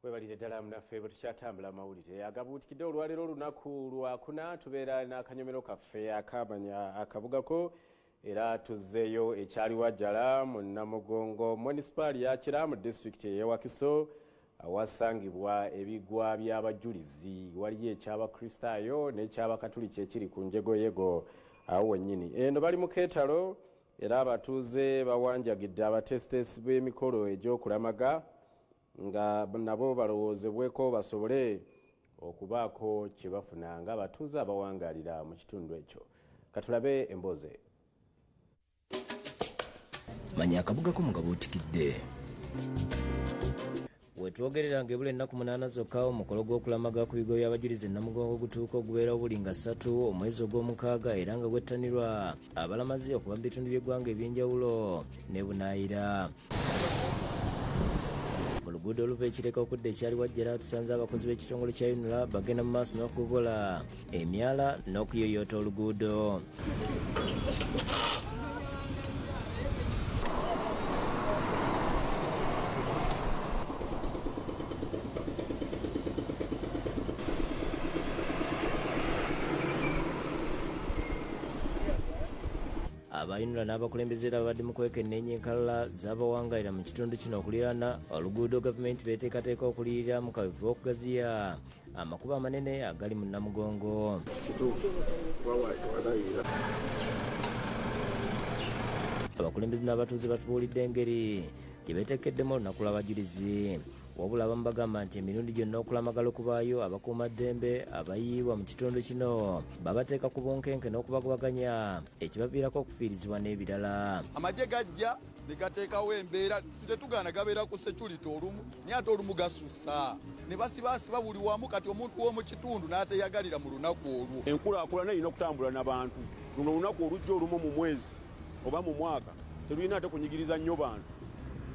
Webalire ddala munaffe bwe tukyatambula amawulire agabuutikidde olwaleero olunaku lwakuna tubeera n'akanyomero kaffe akamanya akabugako era tuzzeeyo ekyaliwajjala mu Namugongo munisipaali ya Kira mu disitulikiti y'e Wakiso awasangibwa ebigwa by'abajulizi waliyo eky'abakristaayo n'eky'abakatuliki ekiri ku njegoyego awo wennyini eno bali mu keetalo era abatuuze bawanjagidde abatesitesi b'emikolo egy'okulamaga nga nabo balowoozebweko basobole okubaako kye bafuna nga abatuuze abawangalira mu kitundu ekyo. Katulabe emboze. Manya Akabugako mugabuutikidde. Wetwogerera ng'ebula ennaku 8 zokka omukolo gw'okulamaga ku bigo by'abajulizi Namugongo gutuuka okubeera buli nga 3 omwezi ogw'omukaaga era nga gwettanirwa abalamazi okuva mu bitundu by'eggwanga eby'enjawulo ne Bunaayira. Oluguudo oluva ekireka okudda ekyaliwajjala tusanze abakozi b'ekitongole kya UNRA bagenda mu maaso n'okugola emyala n'okuyoyoota oluguudo. Abayinula n'abakulembeze babadde mu kwekenneenya enkalala z'abawangalira mu kitundu kino okuliraana oluguudo gavumenti beeteekateeka okuliyirira mu kaweefube okugaziya amakubo amanene agali mu Namugongo. Abakulembeze n'abatuuze batubuulidde engeri gye beeteekeddemu olunaku lw'abajulizi wabula abamu bagamba nti emirundi gyonna okulamagala okubaayo abakuumaddembe abayiibwa mu kitundu kino babateeka ku bunkenke n'okubagobaganya ekibaviirako okufiirizibwa n'ebirala. Amagye gajja ne gateekawo embeera tetugaana gabeera ku security olumu naye ate olumu gasussa ne basibaasiba buli wamu kati omuntu w'omu kitundu n'ateyagalira mu lunaku olwo. Enkulaakulana erina okutambula n'abantu. Luno olunaku olujja olumu mu mwezi oba mu mwaka terulina ate kunyigiriza nnyo bantu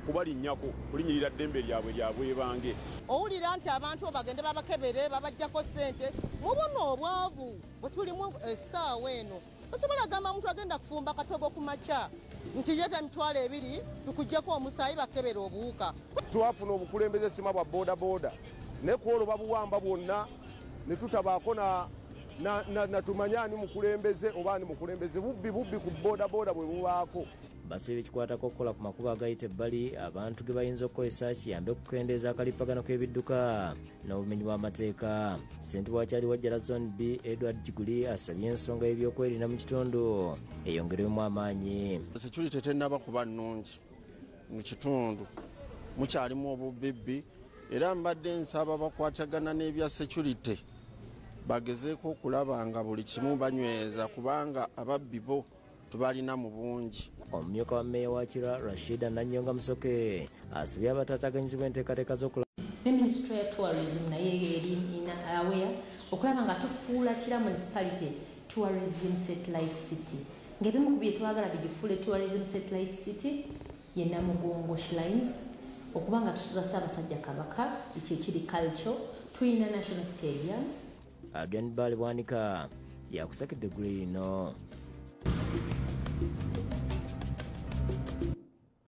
kubalinnyako kulinyirira ddembe lyabwe bange. Owulira nti abantu bagende babakebere babajjako ssente mubona obwavu bwe tulimu essaawa eno osobola gamba omuntu agenda kufumba katogo ku makya nti yeta emitwalo 2 tukuggyeko omusaayi bakebera obuwuka. Twafuna obukulembeze sima bwa boodabooda ne kwolwo babuwamba bwonna ne tutabaako na tumanya ani mukulembeze oba ani mukulembeze bubbi ku boodabooda bwe bubaako. Basaba ekikwatako okukola ku makubo agayita ebbali abantu ge bayinza okukozesa kiyambe okukendeeza akalipagano k'ebidduka n'obumenyi bw'amateeka. Ssentebe wa Kyaliwajjala Zone B Edward Kiguli asabye ensonga y'ebyokwerinda mu kitundu eyongerwemu amaanyi. Security tennaba kuba nnungi mu kitundu mukyalimu obubibbi era mbadde nsaba bakwatagana n'ebya security bagezeeko okulaba nga buli kimu banyweza kubanga ababbi bo tubalina mu bungi. Omumyuka wa mmeeya wa Kira Rashida Nanyonga Musoke asabye abataataganyizibwa enteekateeka z'okulaba. Ministry ya tourism naye eri aware okulaba nga tufuula Kira municipality tourism satellite city. Ng'ebimu ku bye twagala bigifuule tourism satellite city ye Namugongo shrines okuba nga tusuza Ssaabasajja Kabaka ekyo kiri culture tuyina national stadium. Adrian Bali Bwanika yakusakidde eggulu lino.